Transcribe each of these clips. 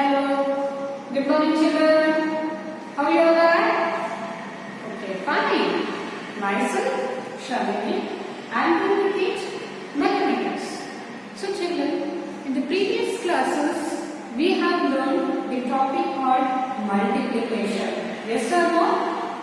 Hello. Good morning, children. How are you all are? Okay, fine. Myself, Shalini. I am going to teach mathematics. So, children, in the previous classes, we have learned the topic called multiplication. Yes or no?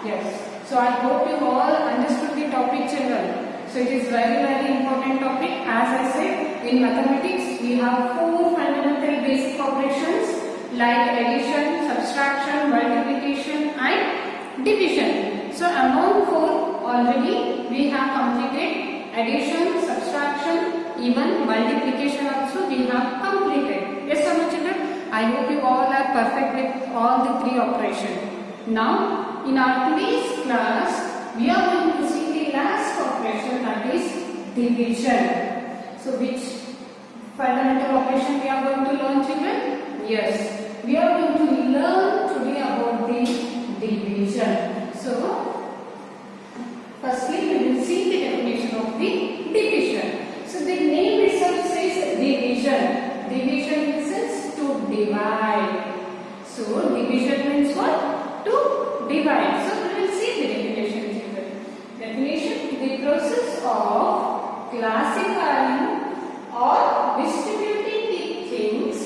Yes. So, I hope you all understood the topic, children. So, it is very important topic. As I said, in mathematics, we have four fundamental basic operations like addition, subtraction, multiplication and division. So, among four already we have completed addition, subtraction, even multiplication also we have completed. Yes or no, children? I hope you all are perfect with all the three operations. Now, in our today's class, we are going to see the last operation, that is division. So, which fundamental operation we are going to learn, children? Yes, we are going to learn today about the division. So, firstly we will see the definition of the division. So, the name itself says division. Division means to divide. So, division means what? To divide. So, we will see the definition, children. Definition: the process of classifying or distributing the things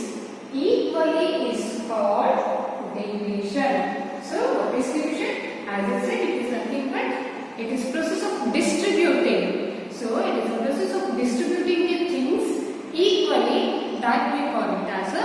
equally is called division. So, what is division? As I said, it is nothing but it is process of distributing. So, it is a process of distributing the things equally, that we call it as a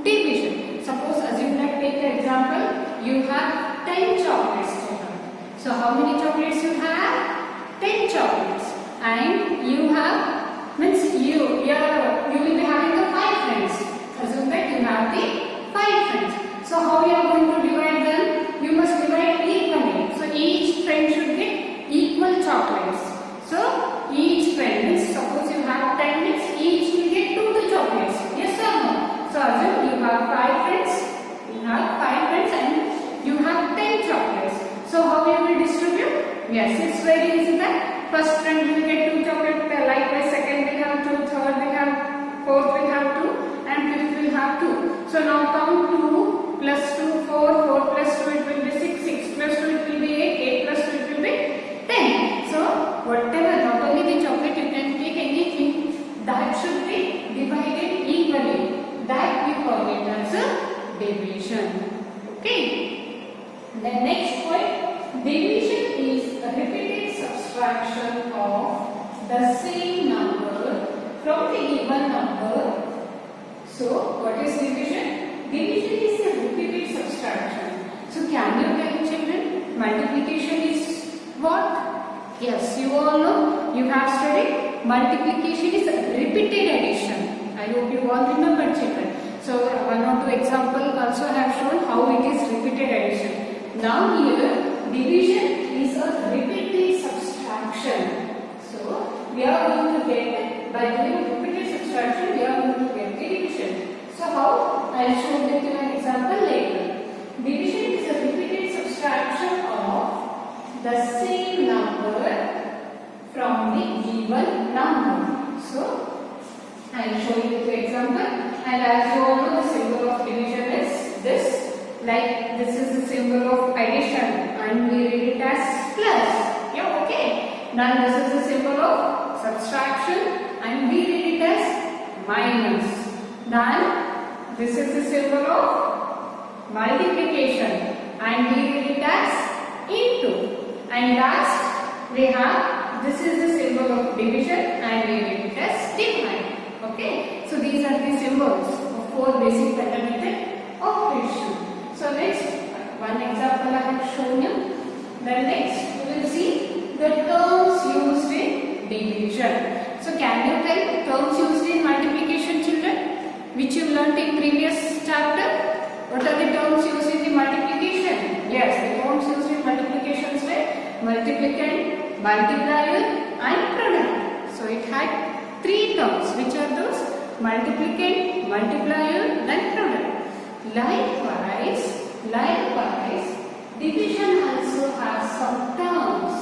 division. Suppose, assume that, take the example, you have 10 chocolates, children. So, how many chocolates you have? 10 chocolates. And you have, means you will be having the 5 friends. Assume that you have the 5 friends. So, how you are going to divide them? You must divide equally. So, each friend should get equal chocolates. So, each friend, means suppose you have 10 friends, each will get 2 chocolates. Yes or no? So, assume you have 5 friends. You have 5 friends and you have 10 chocolates. So, how you will distribute? Yes, it's very easy that first friend will get 2 chocolates, likewise second will have 2, third will have, fourth will have 2 and fifth will have 2. So, now count 2 plus 2, 4, 4 plus 2 it will be 6, 6 plus 2 it will be 8, 8 plus 2 it will be 10. So, whatever, not only the chocolate, you can take anything that should be divided equally. That we call it as a division. Okay. The next point, division is a repeated subtraction of the same number from the given number. So, what is division? Division is a repeated subtraction. So, can you tell, children, multiplication is what? Yes, you all know, you have studied multiplication is a repeated addition. I hope you all remember, children. So, one or two examples also have shown how it is repeated addition. Now, here division is a repeated subtraction. So, we are going to get, by doing repeated subtraction, we are going to get the division. So, how? I will show with you an example later. Division is a repeated subtraction of the same number from the given number. So, I will show you the example, and as you all know, the symbol of division is this. Like this is the symbol of addition, and we read it as plus. Yeah, okay. Now this is the symbol of subtraction, and we read it as minus. Then this is the symbol of multiplication, and we read it as into. And last we have, this is the symbol of division, and we read it as divide. Okay, so these are the symbols of four basic fundamental operations. So next, one example I have shown you. Then next, we will see the terms used in division. So can you tell terms used in multiplication, children, which you learnt in previous chapter? What are the terms used in the multiplication? Yes, the terms used in multiplication were multiplicand, multiplier and product. So it had 3 terms. Which are those? Multiplicand, multiplier and product. Likewise, division also has some terms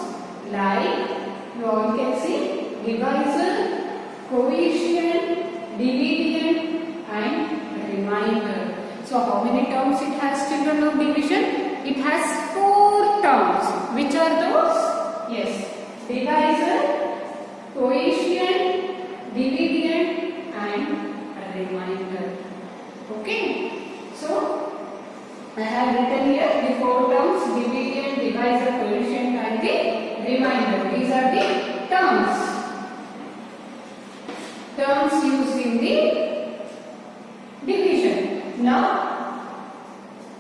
like, you all can see, divisor, coefficient, dividend and remainder. So how many terms it has, children, of division? It has 4 terms. Which are those? Yes, divisor, quotient, dividend and remainder. Okay, so I have written here the 4 terms: dividend, divisor, quotient and the remainder. These are the terms used in the division. Now,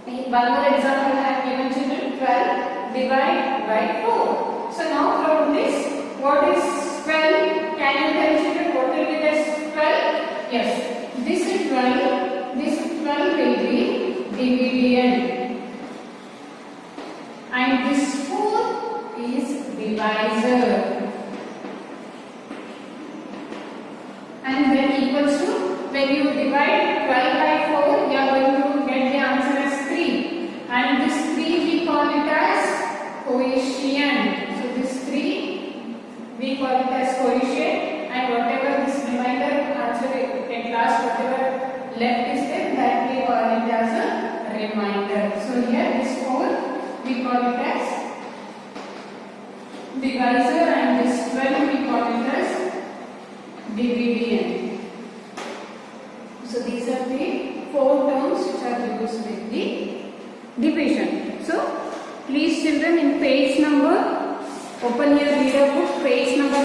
one more example I have given, children. 12 divide by 4. So now from this, what is 12? Can you tell, children, what will be this 12? Yes, this is 12. This 12 will be dividend. And this 4 is divisor. And then equals to, when you divide 12 by 4, you are going to get the answer as 3. And this 3 we call it as quotient. So this 3 we call it as quotient, and whatever this remainder answer at last, whatever left is there, that we call it as a remainder. So here this 4 we call it as divisor, and this 12 we call it as dividend. So these are the 4 terms which are used with the division. So please, children, in page number, open your reader book, page number,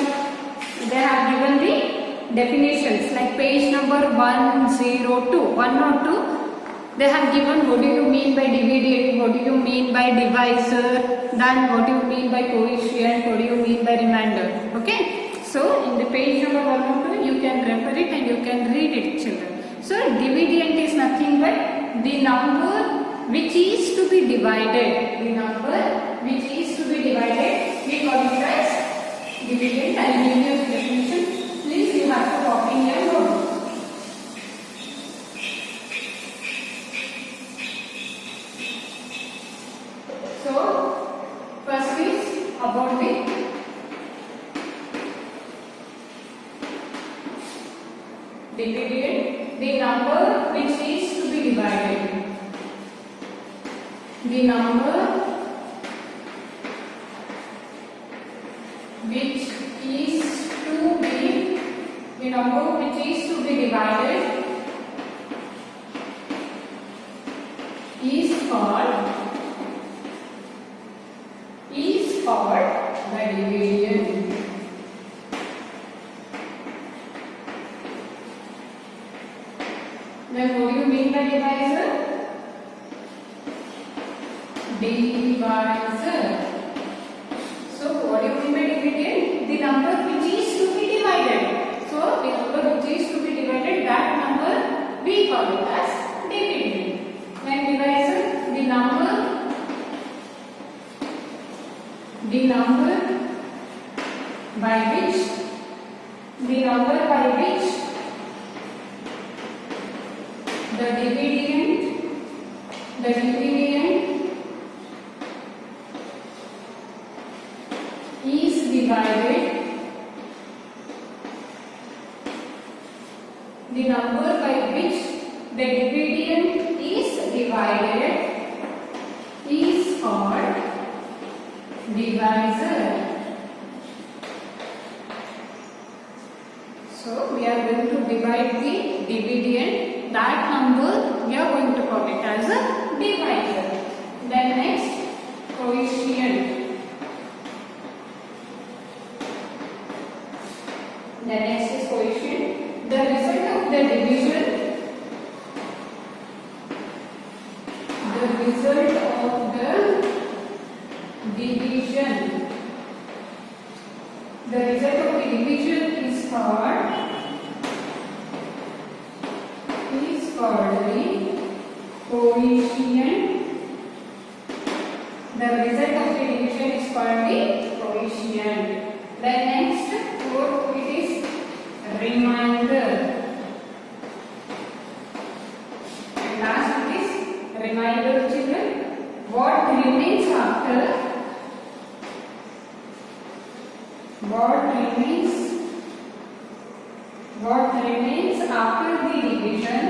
they have given the definitions, like page number 102. They have given what do you mean by dividend, what do you mean by divisor, then what do you mean by quotient, what do you mean by remainder. Okay, so in the page number 102 you can refer it and you can read it, children. So dividend is nothing but the number which is to be divided. The number which is to be divided, we call it as dividend. I will give you the definition. Please, you have to copy in your notebook. So first is about the dividend, the number which is to be divided. The number which is to be, the number which is to be divided is called the division. Then what do you mean by divisor? Divisor. So what do you mean by dividend? The number which is to be divided. So the number which is to be divided, that number we call it as dividend. Then divisor, the number by which the dividend is divided, the number by which the dividend is divided is called divisor. So we are going to divide the dividend, that number we are going to call it as a divisor. Then next, quotient. The next is quotient. The result of the division, is called the quotient. The result of the division is called the quotient. Then next, fourth, it is remainder. And last it is remainder, children. What remains after? What remains after the division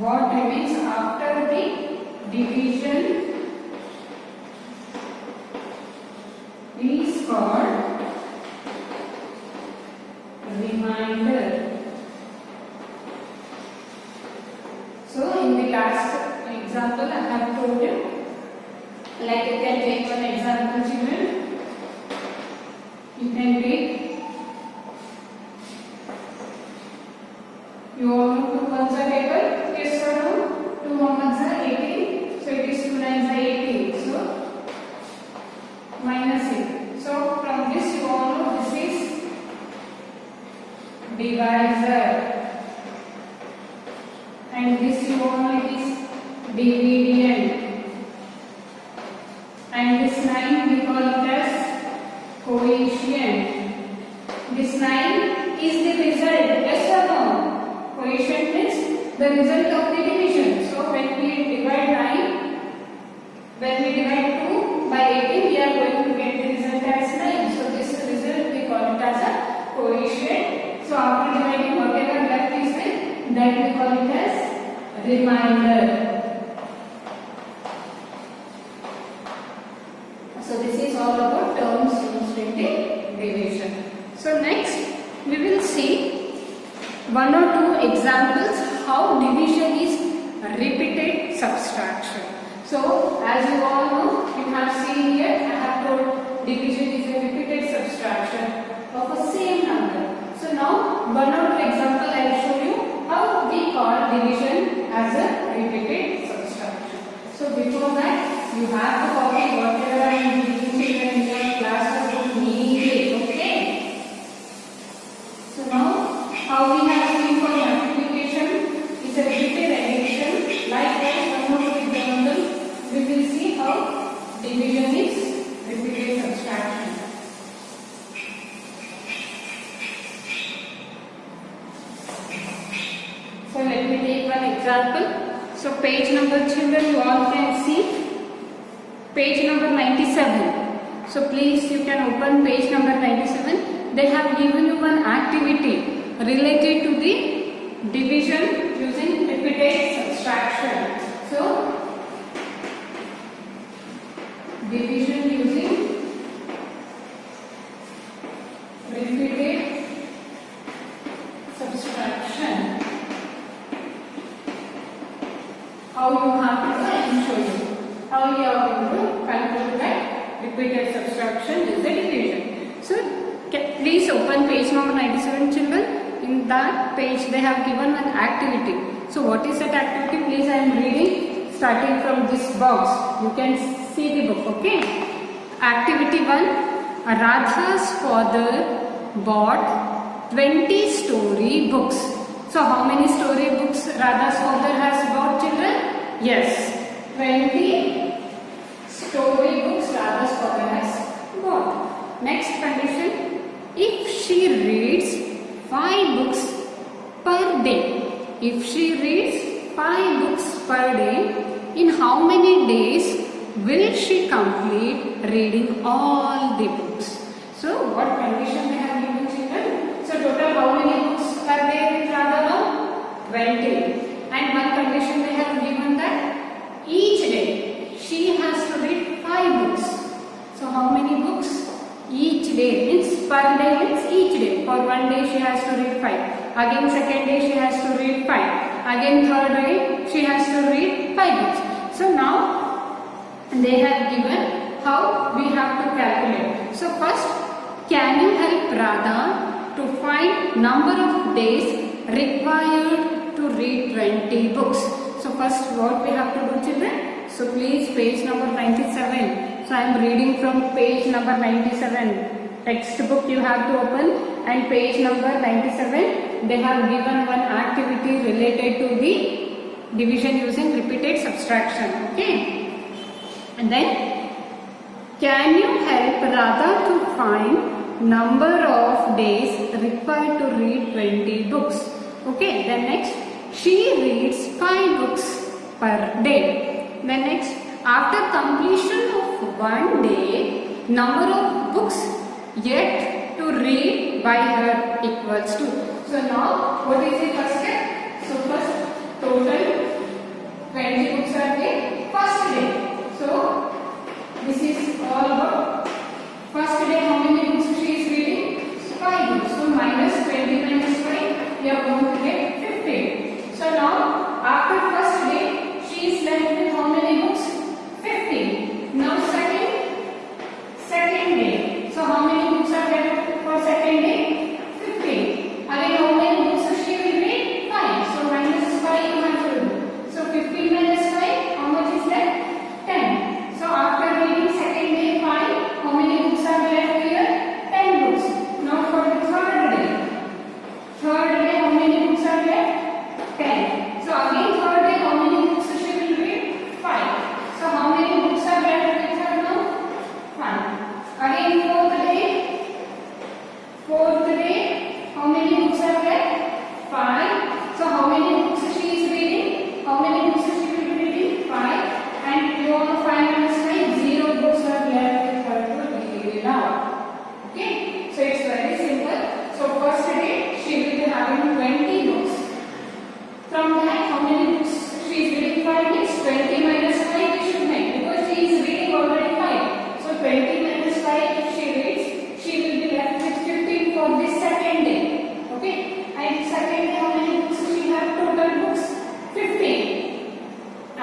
what remains after the division is called remainder. So in the last example I have told you, like you can take one example, children. You can take, you all know 2 ones are table, yes or no? 2 ones are 18, so it is 2 nines are 18, so minus 8. So from this you all know this is divisor, and this you all know it is dividend, and this 9 we call it as quotient. This 9 is the result, yes or no? Quotient means the result of the division. So when we divide 9, when we divide 2 by 18, we are going to get the result as 9. So this result we call it as a quotient. So after dividing whatever left is there, that we call it as remainder. So this is all about terms used in the division. So next we will see 1 or 2 examples how division is repeated subtraction. So as you all know, you have seen here I have told division is a repeated subtraction of a same number. So now 1 or 2 example I will show you how we call division as a repeated subtraction. So before that you have to copy whatever I am giving children in your class book neatly, okay? So now how we have seen for multiplication is a repeated addition. Likewise, 1 more example we will see how division is repeated subtraction. So let me take one example. So page number, children, you all can see page number 97. So please you can open page number 97. They have given you one activity related to the division using repeated subtraction. So division using repeated subtraction. How you have to do, I will show you. How you are going to calculate that repeated subtraction is the division. So please open page number 97, children. In that page they have given an activity. So what is that activity? Please, I am reading starting from this box. You can see the book, okay? Activity 1. Radha's father bought 20 story books. So how many story books Radha's father has bought, children? Yes, 20 story books Radha's father has bought. Next condition, if she reads 5 books per day, if she reads 5 books per day, in how many days will she complete reading all the books? So what condition they have given, children? So total how many books are there in Radha now? 20. And one condition they have given that each day she has to read 5 books. So how many books? Each day means per day means each day. For one day she has to read 5. Again second day she has to read 5. Again third day she has to read 5 books. So now they have given how we have to calculate. So first, can you help Radha to find number of days required to read 20 books? So first what we have to do, children? So please page number 97. So I am reading from page number 97. Textbook you have to open, and page number 97 they have given one activity related to the division using repeated subtraction, okay? And then, can you help Radha to find number of days required to read 20 books? Okay, then next, she reads 5 books per day. Then next, after completion of one day, number of books yet to read by her equals to. So now, what is the first step? So first, total 20 books are there first day. So this is all about first day. How many books she is reading? 5 books. So minus 20 minus 5, we are going to get 15. So now after first day, she is left with how many books? 15. Now second day. So how many books are left for second day? 15. Again, how many books she will read? 5. So minus 5 you have to do. So 15 minus 5, how much is left? 10. So after reading second day 5, how many books are left here? 10 books. Now for the third day. Third day, how many books are left? 10. So again third day, how many books she will read? 5. So how many books are left with her now? 5. Again fourth day, how many books are left? 5. So how many books she is reading? How many books she will be reading? 5. And you want to find minus 5, 0 books are left with her to read now. Okay, so it's very simple. So first day she will be having 20 books. From that, how many books she is reading? 5 means 20 minus 5 we should make, because she is reading already 5. So 20 minus 5 if she reads, she will be left with 15 for this second day. Okay, and second day how many books she have? Total books 15.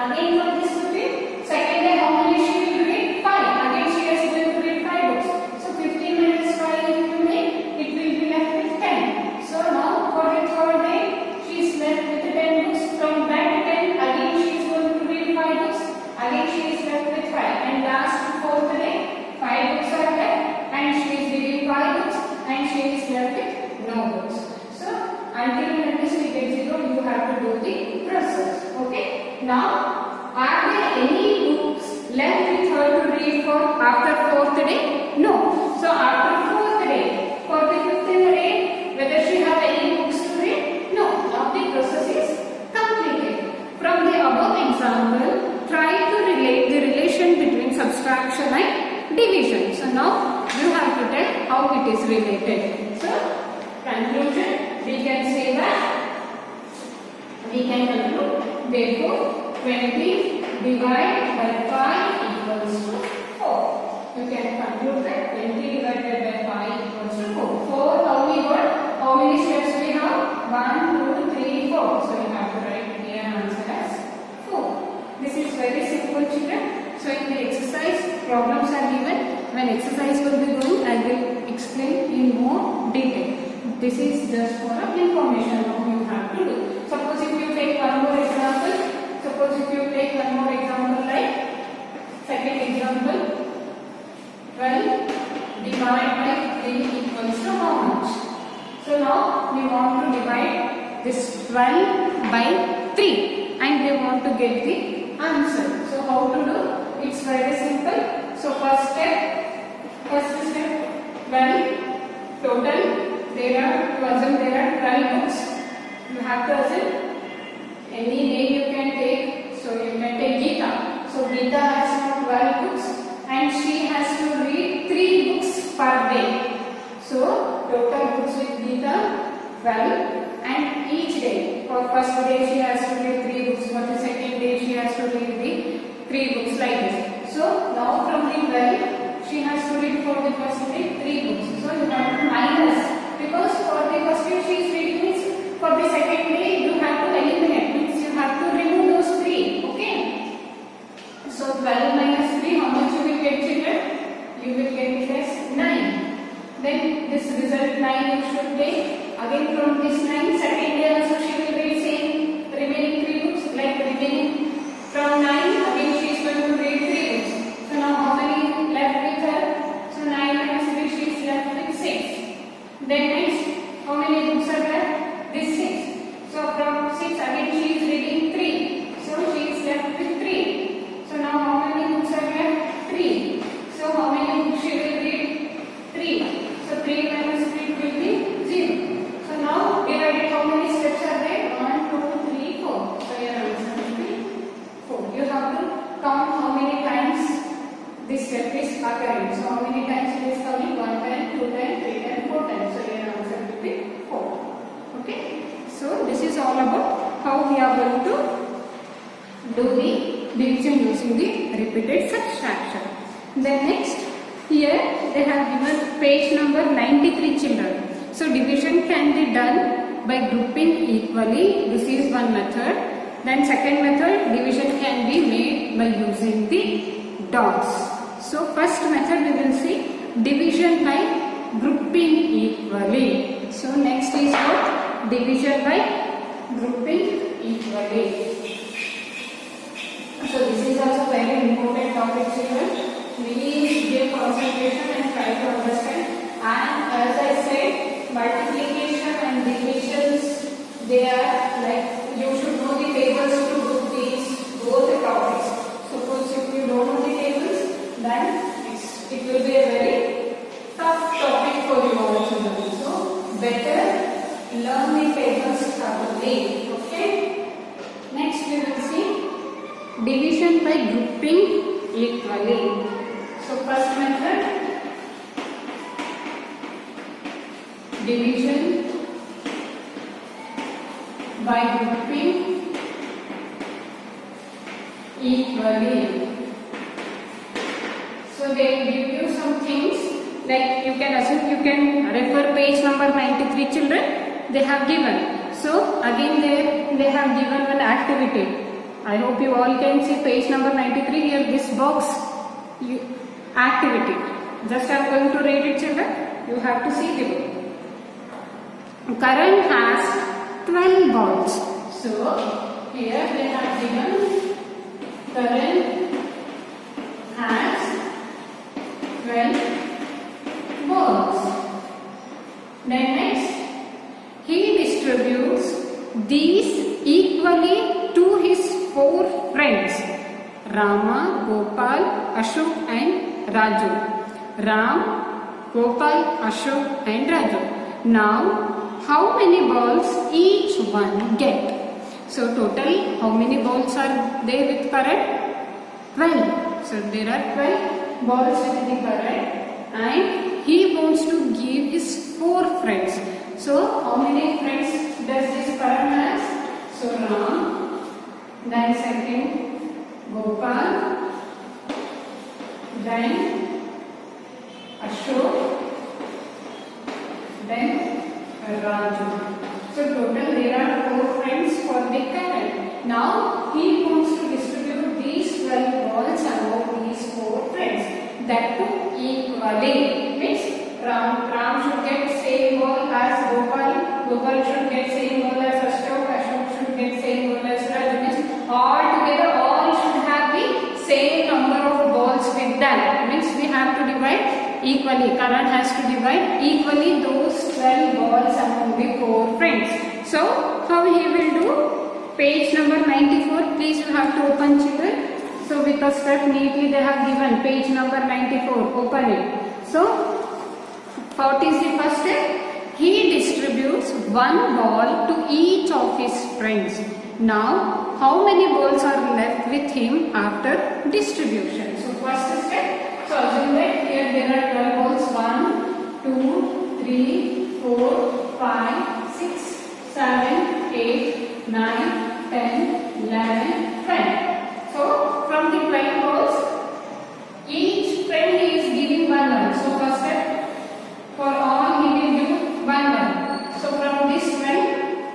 Again from this 15, second day how many she will read? 5. Again she is going to read 5 books. So 15 minus 5 if you make, it will be left with 10. So now for the third day, she is left with 10 books. From that 10, again she is going to read 5 books. Again she is left with 5. And last fourth day, 5 books are left, and she is reading 5 books, and she is left with no books. So until and unless we get 0, you have to do the process. Okay. Now, are there any books left with her to read for after fourth day? No. So after fourth day, for the 15th day, whether she have any books to read? No. Now the process is completed. From the above example, try to relate the relation between subtraction and division. So now you have to tell how it is related. So conclusion, we can say that we can conclude. Therefore, 20 divided by 5 equals to 4. You can conclude that 20 divided by 5 equals to 4. 4, how we got? How many steps we have? 1, 2, 3, 4. So you have to write here answer as 4. This is very simple, children. So in the exercise, problems are given. When exercise will be going, I will explain in more detail. This is just for information what you have to do. Suppose if you take one more example. Suppose if you take one more example like second example, 12 divided by 3 equals to how much? So now we want to divide this 12 by 3 and we want to get the answer. So how to do? It's very simple. So first step, 12 total. There are 12 books. You have to assume any name you can take. So you can take Geeta. So Geeta has now 12 books and she has to read 3 books per day. So total books with Geeta 12, and each day, for first day she has to read 3 books, for the second day she has to read the 3 books like this. So now from the 12 she has to read for the first day 3 books. So you have to minus, because for the first day she is reading means for the second day you have to eliminate, means you have to remove those 3. Okay. So 12 minus 3, how much you will get, children? You will get it as 9. Then this result 9 you should take. Again from this 9, second day also she will read same remaining 3 books, like remaining from 9 again she is going to read 3 books. So now how many left with her? So 9 minus 3, she is left with 6. Then next, how many books are left? This 6. So from 6 again she is reading 3. So she is left with 3. So now how many books are left? 3. So how many books she will read? 3. So 3 minus 3 will be 0. So now divided, how many steps are there? 1, 2, 3, 4. So your answer will be 4. You have to count how many times this step is occurring. So how many times it is coming? 1 time, 2 times, 3 times, 4 times. So your answer will be 4. Okay. So this is all about how we are going to do the division using the repeated subtraction. Then next, here they have given page number 93 children. So division can be done by grouping equally. This is one method. Then second method, division can be made by using the dots. So first method we will see division by grouping equally. So next is what? Division by grouping equally. So this is also very important topic, children. Please give concentration and try to understand. And as I said, multiplication and divisions, they are like, you should know the tables to do these both the topics. Suppose if you don't know the tables, then it will be a very tough topic for you all children. So better learn the tables thoroughly. Okay. Next we will see division by grouping equally. So first method, division by grouping equally. So they give you some things, like you can assume, you can refer page number 93 children, they have given. So again they have given one activity. I hope you all can see page number 93 here, this box, activity. Just I am going to read it children, you have to see the book. Karan has 12 balls. So here they have given Karan has 12 balls. Then next, he distributes these equally to his 4 friends, Rama, Gopal, Ashok and Raju. Ram, Gopal, Ashok and Raju. Now, how many balls each one get? So total, how many balls are there with Karan? 12. So there are 12 balls with the Karan, and he wants to give his 4 friends. So how many friends does this Karan has? So Ram, then second Gopal, then Ashok, then Raju. So total there are 4 friends for the Karan. Now he wants to distribute these 12 balls among these 4 friends. That too equally. Means Ram should get same ball as Gopal, Gopal should get same ball as Ashok, Ashok should get same ball as Raju. Means all together all should have the same number of balls with them. Means we have to divide equally. Karan has to divide equally those 12 balls among the 4 friends. So how he will do? Page number 94. Please you have to open children. So with a step neatly they have given page number 94. Open it. So what is the first step? He distributes 1 ball to each of his friends. Now how many balls are left with him after distribution? So first step. So assume that here there are 12 balls. 1, 2, 3, 4, 5, 6, 7, 8, 9, 10, 11, 12. So from the 12 balls, each friend is giving 1 ball. So first step, for all he will give 1 ball. So from this 12,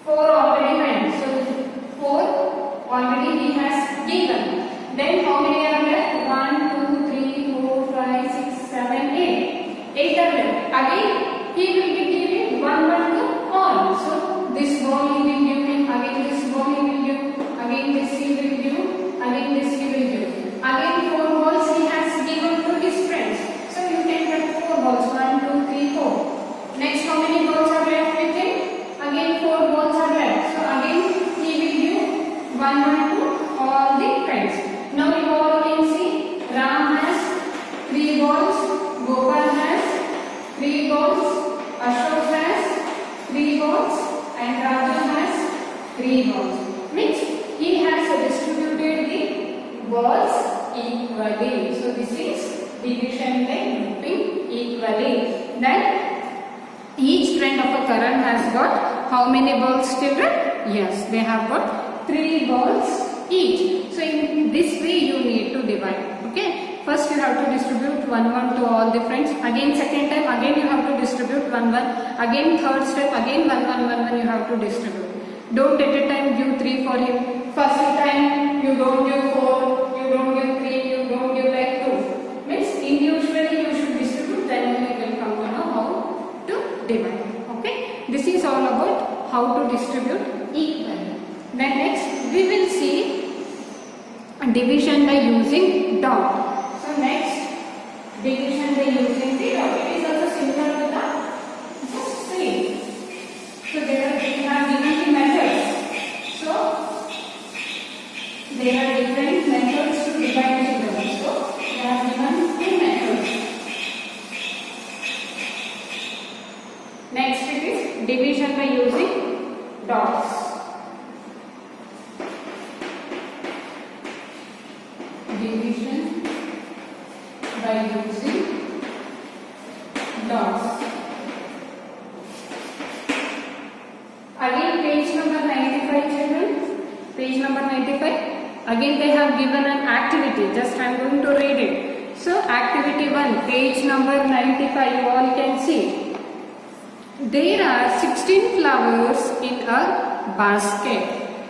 4 already went. So 4 already he has given. Then how many are left? 1, 2, 3, 4, 5, 6, 7, 8. 8 are left. Again he will be giving 1 ball to all. So this ball he will give him. Again this ball he will give. Again this he will give. Again this he will give. Again 4 balls he has given to his friends. So you can get 4 balls. 1, 2, 3, 4. Next how many balls are left with him? Again 4 balls are left. So again he will give 1 ball to all the friends. Now you all can see Ram has 3 balls, Gopal has 3 balls, Ashok has 3 balls and Raju has 3 balls. Means he has distributed the balls equally. So this is division by grouping equally. Then each friend of a Karan has got how many balls children? Yes, they have got 3 balls each. So in this way you need to divide. Okay. First you have to distribute 1 1 to all the friends. Again second time again you have to distribute 1 1. Again third step again 1 1 1 1 you have to distribute. Don't at a time give 3 for him. First time you don't give 4, you don't give 3, you don't give like 2. Means individually you should distribute, then you will come to know how to divide. Okay. This is all about how to distribute equally. Then next we will see division by using dot. So next division by using the dot. It is also similar to the just same. So there we have given the methods. So there are different methods to divide the number. So they have given 2 methods. Next it is division by using dots. Division by using dots. Again page number 95 children. Page number 95. Again they have given an activity. Just I am going to read it. So activity 1, page number 95, you all can see. There are 16 flowers in a basket.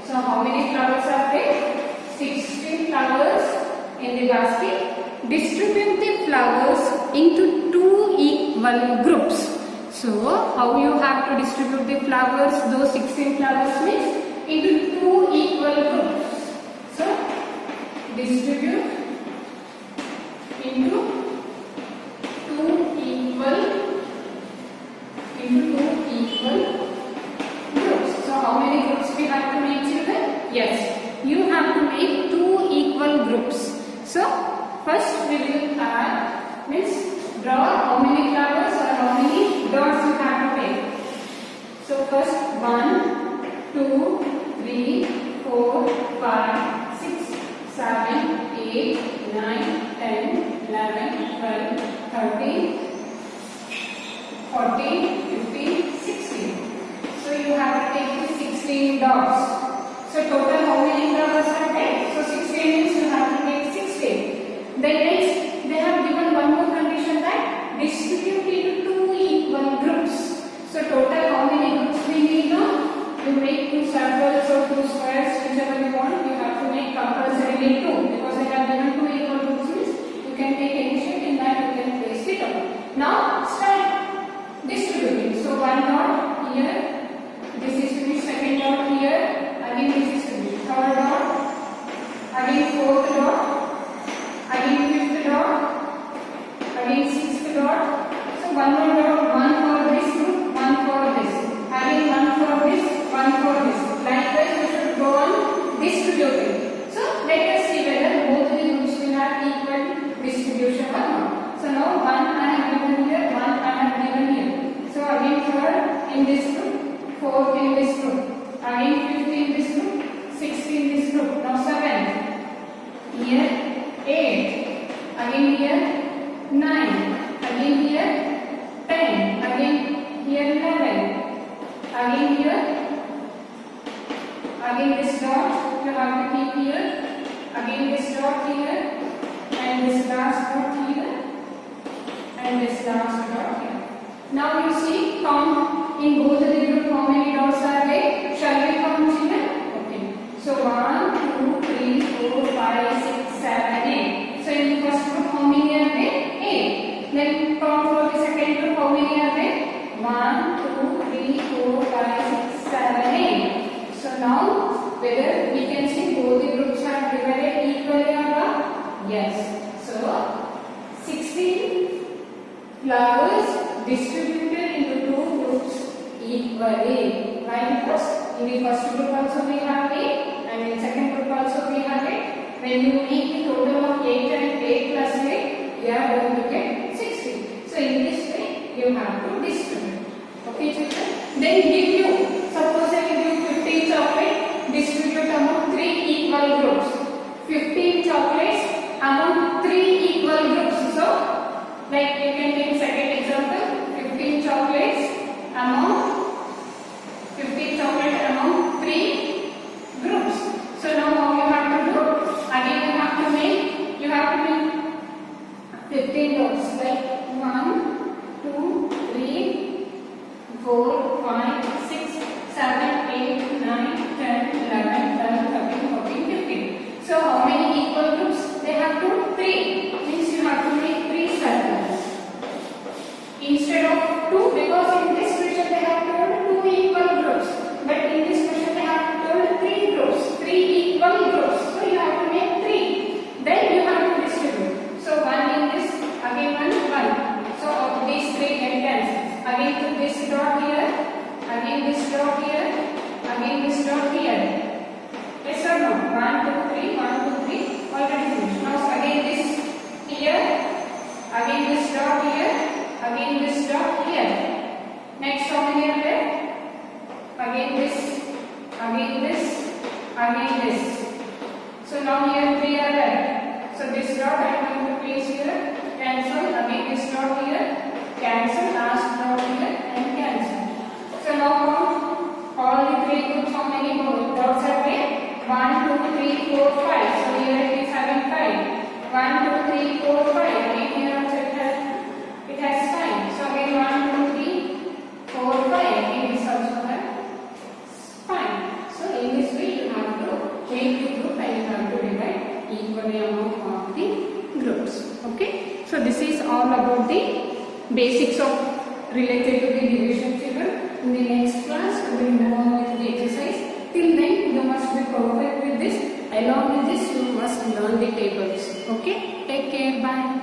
So how many flowers are there? 16 flowers in the basket. Distribute the flowers into 2 equal groups. So how you have to distribute the flowers? Those 16 flowers means into 2 equal groups. So distribute into 2 equal groups. So how many groups we have to make, children? Yes, you have to make 2 equal groups. So first we will have, means draw how many flowers or how many dots you have to make. So first 1, 2, 3, 4, 5, 6, 7, 8, 9, 10, 11, 12, 13, 14, 15, 16. So you have to take the 16 dots. So total how many flowers are there? So 16 means you have to take 16. Then next they have given one more condition that distribute into 2 equal groups. So total how many groups we need now? To make 2 circles or 2 squares, whichever you want, you have to make compulsorily 2, because they have given 2 equal groups means you can take any shape in that you can place it out. Now start distributing. So 1 dot here, this is to be second dot here, again this is to be third dot, again fourth dot, again fifth dot, again sixth dot. So 1 more dot, 1 for this group, 1 for this, again 1 for this, 1 for this. Likewise we should go on distributing. So let us see whether both the groups will have equal distribution or not. So now 1 I have given here, 1 I have given here. So again third in this group, fourth in this group, again fifth in this group, sixth in this group. Now 7, here 8, again here 9, again here 10, again here 11, again here, again this dot you have to keep here, again this dot here, and this last dot here, and this last dot here. Now you see, count in both the group how many dots are there. Shall we count, children? Okay. So 1, 2, 3, 4, 5, 6, 7, 8. So in the first group how many are there? 8. Then count for the second group how many are there? 1, 2, 3, 4, 5, 6, 7, 8. So now whether we can see both the groups are divided equally or not? Yes. So 16 flowers distributed into 2 groups equally. Why? Because in the first group also we have 8 and in second group also we have 8. When you make the total of 8 and 8 plus 8, you are going to get 16. So in this way you have to distribute. Okay, children? Then give you, suppose I give you 15 chocolates, distribute among 3 equal groups. 15 chocolates among 3 equal groups. So like you can take second example, 15 chocolates among 3 groups. So now how you have to 15 dots like 1, 2, 3, 4, 5, 6, 7, 8, 9, 10, 11, 12, 13, 14, 15. So how many equal groups? They have to 3. Means you have to make 3 circles. Instead of 2, because in this question they have told 2 equal groups. But in this question they have told 3 groups, 3 equal groups. So you have to make 3. Then you have to distribute. So 1 in this, again 1. So of these 3 get cancelled. Again to this dot here, again this dot here, again this dot here. Yes or no? 1, 2, 3, 1, 2, 3. Already finished. Now again this here, again this dot here, again this dot here. Next how many are there? Again this, again this, again this. So now here 3 are there. So this dot I am going to place here, cancel, again this dot here, cancel, last dot here and cancel. So now count all the 3 groups, how many dots are there? 1, 2, 3, 4, 5. So here it is having 5. 1, 2, 3, 4, 5. Again here also it has 5. So again 1, 2, 3, 4, 5. Again this also has 5. So in this way you have to make the group and you have to divide equally among all the groups. Okay. So this is all about the basics of related to the division children. In the next class we will move on with the exercise. Till then you must be perfect with this. Along with this you must learn the tables. Okay. Take care. Bye.